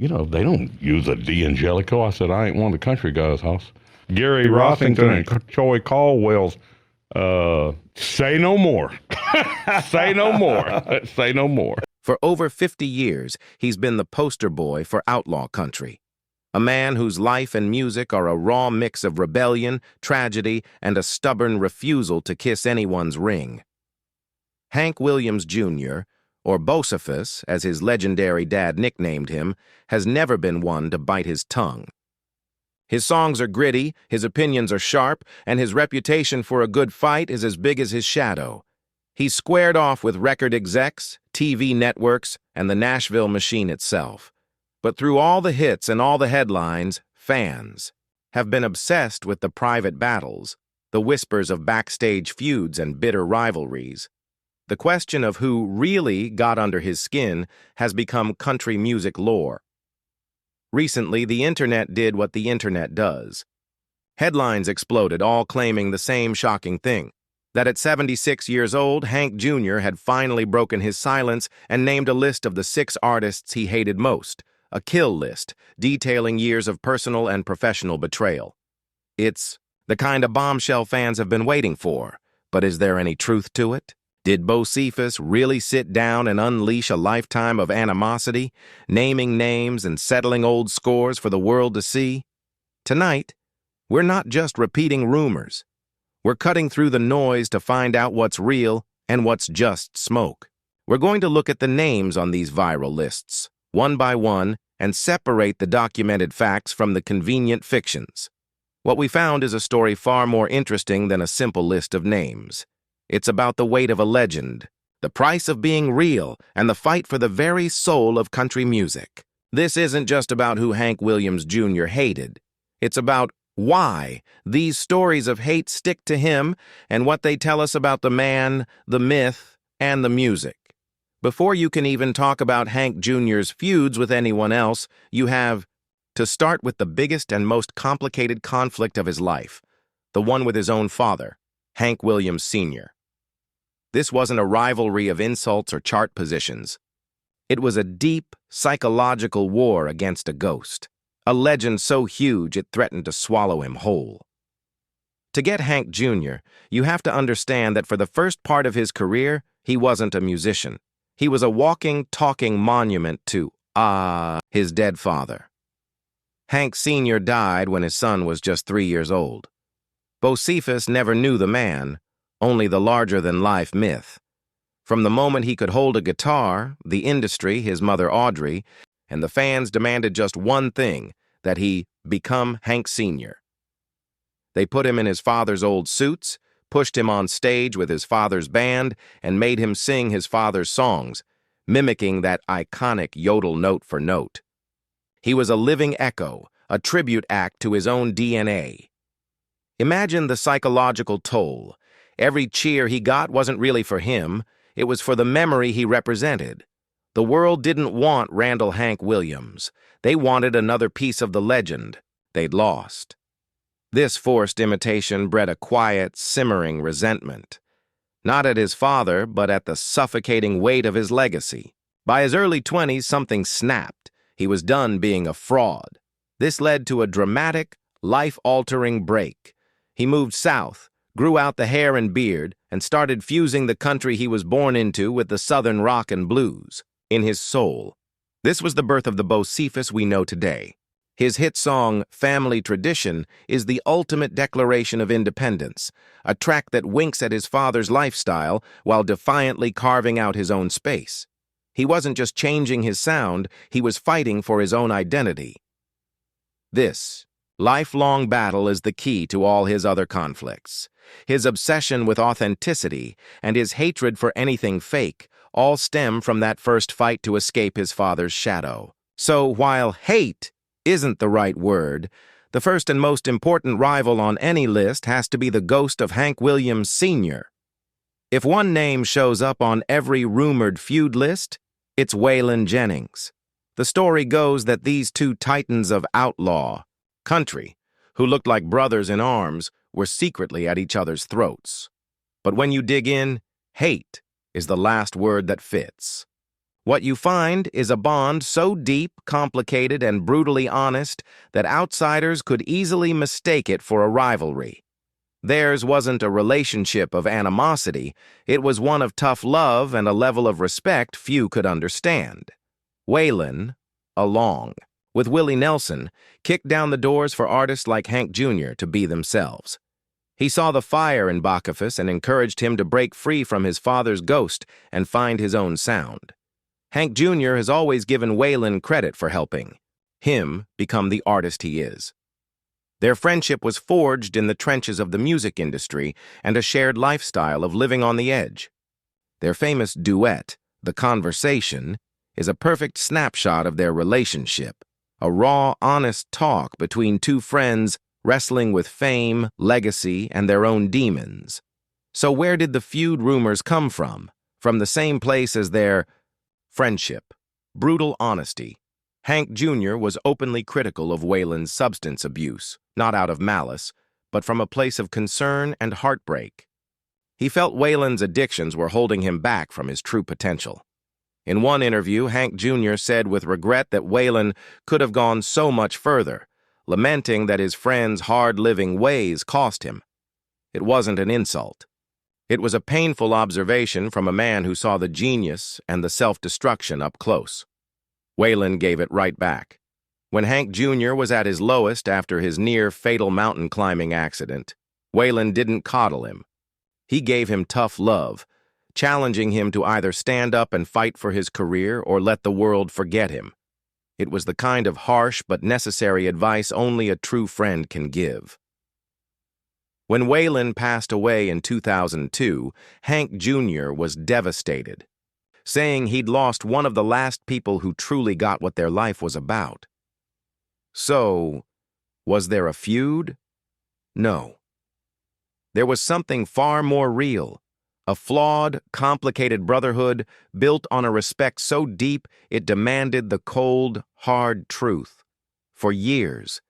they don't use a D'Angelico. I said, I ain't one of the country guys, Hoss. Gary Rossington and Troy Caldwell's say no more. Say no more. Say no more. For over 50 years, he's been the poster boy for outlaw country. A man whose life and music are a raw mix of rebellion, tragedy, and a stubborn refusal to kiss anyone's ring. Hank Williams Jr., or Bocephus, as his legendary dad nicknamed him, has never been one to bite his tongue. His songs are gritty, his opinions are sharp, and his reputation for a good fight is as big as his shadow. He's squared off with record execs, TV networks, and the Nashville machine itself. But through all the hits and all the headlines, fans have been obsessed with the private battles, the whispers of backstage feuds and bitter rivalries. The question of who really got under his skin has become country music lore. Recently, the internet did what the internet does. Headlines exploded, all claiming the same shocking thing, that at 76 years old, Hank Jr. had finally broken his silence and named a list of the 6 artists he hated most, a kill list detailing years of personal and professional betrayal. It's the kind of bombshell fans have been waiting for, but is there any truth to it? Did Bocephus really sit down and unleash a lifetime of animosity, naming names and settling old scores for the world to see? Tonight, we're not just repeating rumors. We're cutting through the noise to find out what's real and what's just smoke. We're going to look at the names on these viral lists, one by one, and separate the documented facts from the convenient fictions. What we found is a story far more interesting than a simple list of names. It's about the weight of a legend, the price of being real, and the fight for the very soul of country music. This isn't just about who Hank Williams Jr. hated. It's about why these stories of hate stick to him and what they tell us about the man, the myth, and the music. Before you can even talk about Hank Jr.'s feuds with anyone else, you have to start with the biggest and most complicated conflict of his life, the one with his own father, Hank Williams Sr. This wasn't a rivalry of insults or chart positions. It was a deep, psychological war against a ghost, a legend so huge it threatened to swallow him whole. To get Hank Jr., you have to understand that for the first part of his career, he wasn't a musician. He was a walking, talking monument to, his dead father. Hank Sr. died when his son was just 3 years old. Bocephus never knew the man, only the larger-than-life myth. From the moment he could hold a guitar, the industry, his mother Audrey, and the fans demanded just one thing, that he become Hank Sr. They put him in his father's old suits, pushed him on stage with his father's band, and made him sing his father's songs, mimicking that iconic yodel note for note. He was a living echo, a tribute act to his own DNA. Imagine the psychological toll. Every cheer he got wasn't really for him, it was for the memory he represented. The world didn't want Randall Hank Williams. They wanted another piece of the legend they'd lost. This forced imitation bred a quiet, simmering resentment. Not at his father, but at the suffocating weight of his legacy. By his early 20s, something snapped. He was done being a fraud. This led to a dramatic, life-altering break. He moved south, grew out the hair and beard, and started fusing the country he was born into with the southern rock and blues, in his soul. This was the birth of the Bocephus we know today. His hit song, Family Tradition, is the ultimate declaration of independence, a track that winks at his father's lifestyle while defiantly carving out his own space. He wasn't just changing his sound, he was fighting for his own identity. This lifelong battle is the key to all his other conflicts. His obsession with authenticity and his hatred for anything fake all stem from that first fight to escape his father's shadow. So while hate isn't the right word, the first and most important rival on any list has to be the ghost of Hank Williams Sr. If one name shows up on every rumored feud list, it's Waylon Jennings. The story goes that these two titans of outlaw country, who looked like brothers in arms, were secretly at each other's throats. But when you dig in, hate is the last word that fits. What you find is a bond so deep, complicated, and brutally honest that outsiders could easily mistake it for a rivalry. Theirs wasn't a relationship of animosity, it was one of tough love and a level of respect few could understand. Waylon, along with Willie Nelson, kicked down the doors for artists like Hank Jr. to be themselves. He saw the fire in Bacchus and encouraged him to break free from his father's ghost and find his own sound. Hank Jr. has always given Waylon credit for helping him become the artist he is. Their friendship was forged in the trenches of the music industry and a shared lifestyle of living on the edge. Their famous duet, The Conversation, is a perfect snapshot of their relationship, a raw, honest talk between two friends wrestling with fame, legacy, and their own demons. So where did the feud rumors come from? From the same place as their friendship, brutal honesty. Hank Jr. was openly critical of Waylon's substance abuse, not out of malice, but from a place of concern and heartbreak. He felt Waylon's addictions were holding him back from his true potential. In one interview, Hank Jr. said with regret that Waylon could have gone so much further, lamenting that his friend's hard-living ways cost him. It wasn't an insult. It was a painful observation from a man who saw the genius and the self-destruction up close. Waylon gave it right back. When Hank Jr. was at his lowest after his near-fatal mountain climbing accident, Waylon didn't coddle him. He gave him tough love, challenging him to either stand up and fight for his career or let the world forget him. It was the kind of harsh but necessary advice only a true friend can give. When Waylon passed away in 2002, Hank Jr. was devastated, saying he'd lost one of the last people who truly got what their life was about. So, was there a feud? No. There was something far more real, a flawed, complicated brotherhood built on a respect so deep it demanded the cold, hard truth. For years,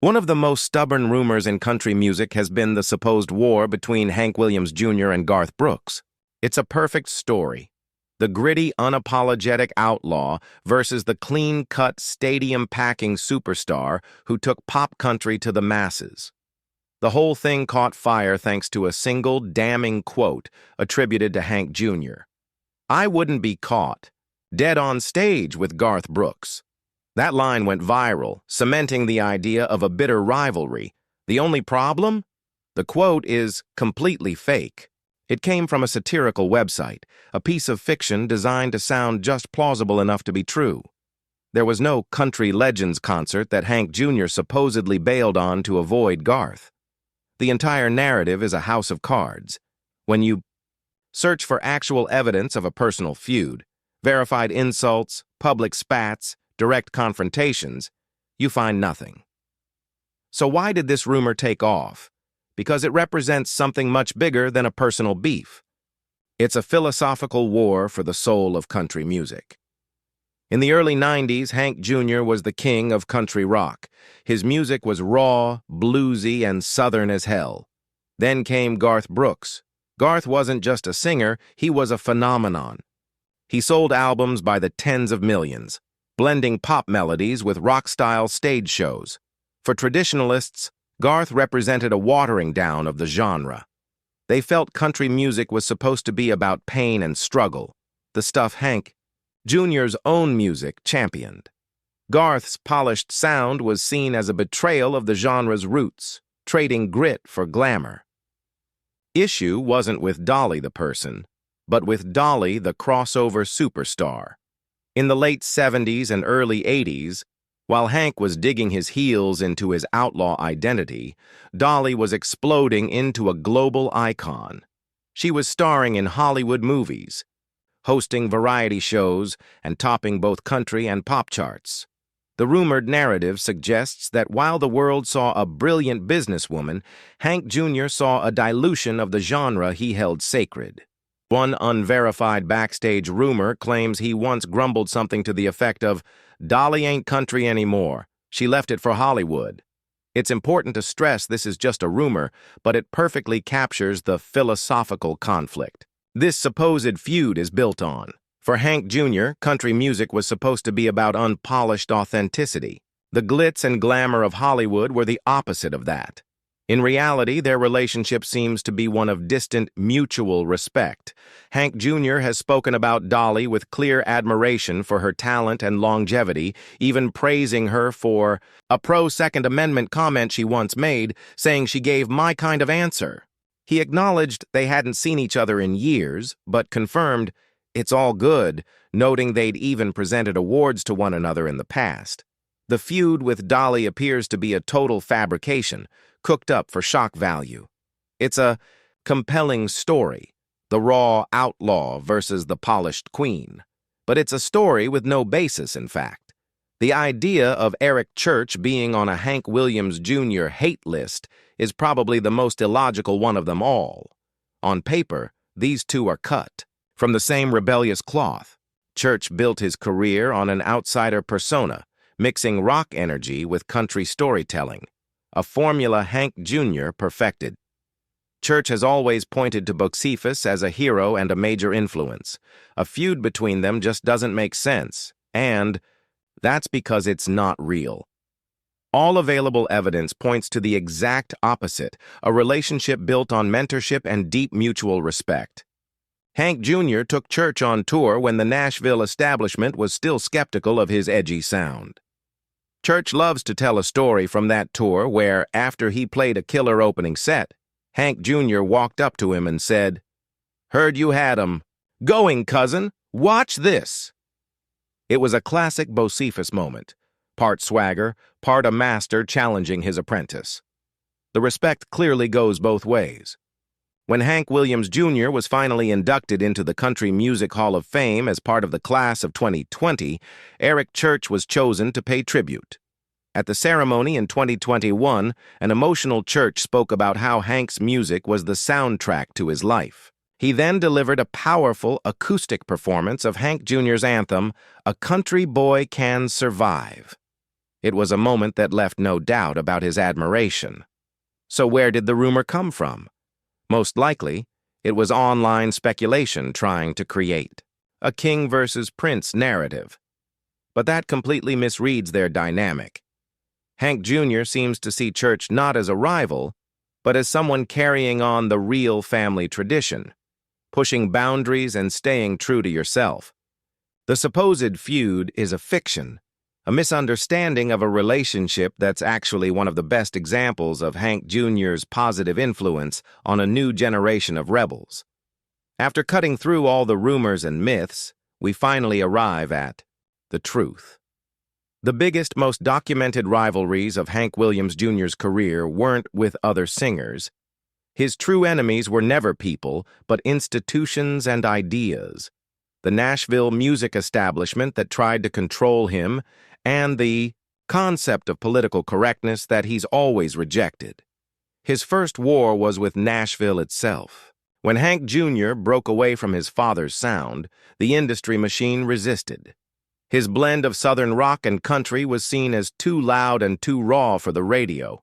one of the most stubborn rumors in country music has been the supposed war between Hank Williams Jr. and Garth Brooks. It's a perfect story. The gritty, unapologetic outlaw versus the clean-cut, stadium-packing superstar who took pop country to the masses. The whole thing caught fire thanks to a single, damning quote attributed to Hank Jr. "I wouldn't be caught dead on stage with Garth Brooks." That line went viral, cementing the idea of a bitter rivalry. The only problem? The quote is completely fake. It came from a satirical website, a piece of fiction designed to sound just plausible enough to be true. There was no country legends concert that Hank Jr. supposedly bailed on to avoid Garth. The entire narrative is a house of cards. When you search for actual evidence of a personal feud, verified insults, public spats, direct confrontations, you find nothing. So why did this rumor take off? Because it represents something much bigger than a personal beef. It's a philosophical war for the soul of country music. In the early 90s, Hank Jr. was the king of country rock. His music was raw, bluesy, and southern as hell. Then came Garth Brooks. Garth wasn't just a singer, he was a phenomenon. He sold albums by the tens of millions, blending pop melodies with rock-style stage shows. For traditionalists, Garth represented a watering down of the genre. They felt country music was supposed to be about pain and struggle, the stuff Hank Jr.'s own music championed. Garth's polished sound was seen as a betrayal of the genre's roots, trading grit for glamour. Issue wasn't with Dolly the person, but with Dolly the crossover superstar. In the late 70s and early 80s, while Hank was digging his heels into his outlaw identity, Dolly was exploding into a global icon. She was starring in Hollywood movies, hosting variety shows, and topping both country and pop charts. The rumored narrative suggests that while the world saw a brilliant businesswoman, Hank Jr. saw a dilution of the genre he held sacred. One unverified backstage rumor claims he once grumbled something to the effect of, "Dolly ain't country anymore. She left it for Hollywood." It's important to stress this is just a rumor, but it perfectly captures the philosophical conflict this supposed feud is built on. For Hank Jr., country music was supposed to be about unpolished authenticity. The glitz and glamour of Hollywood were the opposite of that. In reality, their relationship seems to be one of distant, mutual respect. Hank Jr. has spoken about Dolly with clear admiration for her talent and longevity, even praising her for a pro-Second Amendment comment she once made, saying she gave my kind of answer. He acknowledged they hadn't seen each other in years, but confirmed it's all good, noting they'd even presented awards to one another in the past. The feud with Dolly appears to be a total fabrication, cooked up for shock value. It's a compelling story, the raw outlaw versus the polished queen. But it's a story with no basis, in fact. The idea of Eric Church being on a Hank Williams Jr. hate list is probably the most illogical one of them all. On paper, these two are cut from the same rebellious cloth. Church built his career on an outsider persona, mixing rock energy with country storytelling, a formula Hank Jr. perfected. Church has always pointed to Bocephus as a hero and a major influence. A feud between them just doesn't make sense, and that's because it's not real. All available evidence points to the exact opposite, a relationship built on mentorship and deep mutual respect. Hank Jr. took Church on tour when the Nashville establishment was still skeptical of his edgy sound. Church loves to tell a story from that tour where, after he played a killer opening set, Hank Jr. walked up to him and said, "Heard you had 'em. Going, cousin. Watch this." It was a classic Bocephus moment, part swagger, part a master challenging his apprentice. The respect clearly goes both ways. When Hank Williams Jr. was finally inducted into the Country Music Hall of Fame as part of the class of 2020, Eric Church was chosen to pay tribute. At the ceremony in 2021, an emotional Church spoke about how Hank's music was the soundtrack to his life. He then delivered a powerful acoustic performance of Hank Jr.'s anthem, "A Country Boy Can Survive." It was a moment that left no doubt about his admiration. So where did the rumor come from? Most likely, it was online speculation trying to create a king versus prince narrative. But that completely misreads their dynamic. Hank Jr. seems to see Church not as a rival, but as someone carrying on the real family tradition, pushing boundaries and staying true to yourself. The supposed feud is a fiction, a misunderstanding of a relationship that's actually one of the best examples of Hank Jr.'s positive influence on a new generation of rebels. After cutting through all the rumors and myths, we finally arrive at the truth. The biggest, most documented rivalries of Hank Williams Jr.'s career weren't with other singers. His true enemies were never people, but institutions and ideas. The Nashville music establishment that tried to control him, and the concept of political correctness that he's always rejected. His first war was with Nashville itself. When Hank Jr. broke away from his father's sound, the industry machine resisted. His blend of Southern rock and country was seen as too loud and too raw for the radio.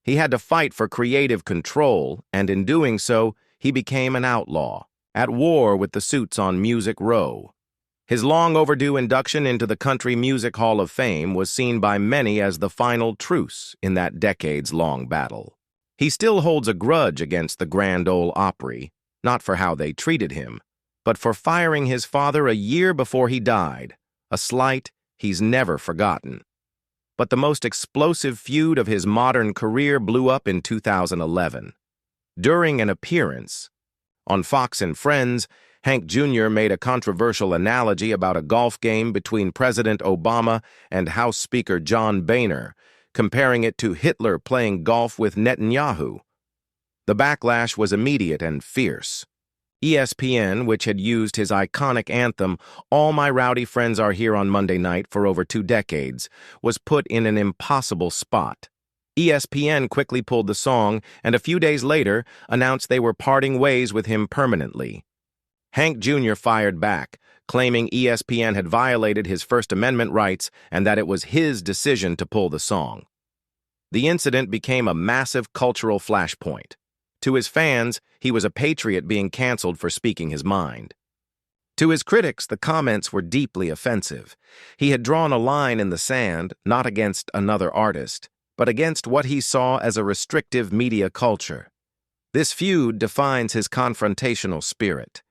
He had to fight for creative control, and in doing so, he became an outlaw, at war with the suits on Music Row. His long-overdue induction into the Country Music Hall of Fame was seen by many as the final truce in that decades-long battle. He still holds a grudge against the Grand Ole Opry, not for how they treated him, but for firing his father a year before he died, a slight he's never forgotten. But the most explosive feud of his modern career blew up in 2011. During an appearance on Fox and Friends, Hank Jr. made a controversial analogy about a golf game between President Obama and House Speaker John Boehner, comparing it to Hitler playing golf with Netanyahu. The backlash was immediate and fierce. ESPN, which had used his iconic anthem, "All My Rowdy Friends Are Here on Monday Night" for over 2 decades, was put in an impossible spot. ESPN quickly pulled the song and a few days later announced they were parting ways with him permanently. Hank Jr. fired back, claiming ESPN had violated his First Amendment rights and that it was his decision to pull the song. The incident became a massive cultural flashpoint. To his fans, he was a patriot being canceled for speaking his mind. To his critics, the comments were deeply offensive. He had drawn a line in the sand, not against another artist, but against what he saw as a restrictive media culture. This feud defines his confrontational spirit.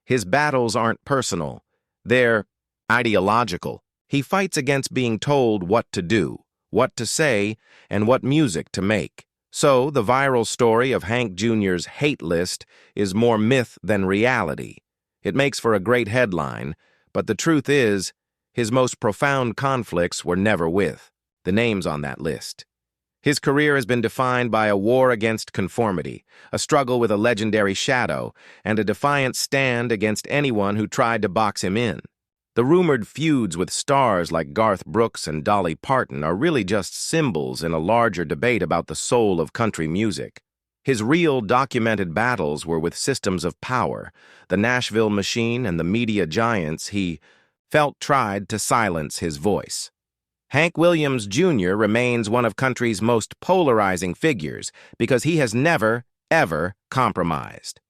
His battles aren't personal, they're ideological. He fights against being told what to do, what to say, and what music to make. So, the viral story of Hank Jr.'s hate list is more myth than reality. It makes for a great headline, but the truth is, his most profound conflicts were never with the names on that list. His career has been defined by a war against conformity, a struggle with a legendary shadow, and a defiant stand against anyone who tried to box him in. The rumored feuds with stars like Garth Brooks and Dolly Parton are really just symbols in a larger debate about the soul of country music. His real documented battles were with systems of power, the Nashville machine and the media giants he felt tried to silence his voice. Hank Williams Jr. remains one of country's most polarizing figures because he has never, ever compromised.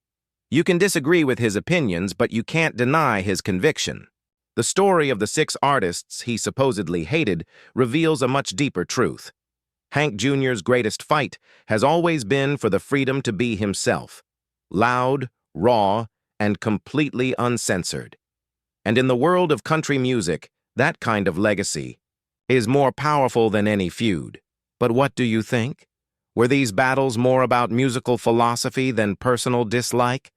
You can disagree with his opinions, but you can't deny his conviction. The story of the 6 artists he supposedly hated reveals a much deeper truth. Hank Jr.'s greatest fight has always been for the freedom to be himself, loud, raw, and completely uncensored. And in the world of country music, that kind of legacy is more powerful than any feud. But what do you think? Were these battles more about musical philosophy than personal dislike?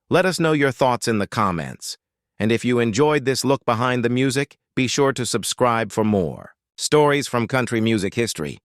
Let us know your thoughts in the comments. And if you enjoyed this look behind the music, be sure to subscribe for more stories from country music history.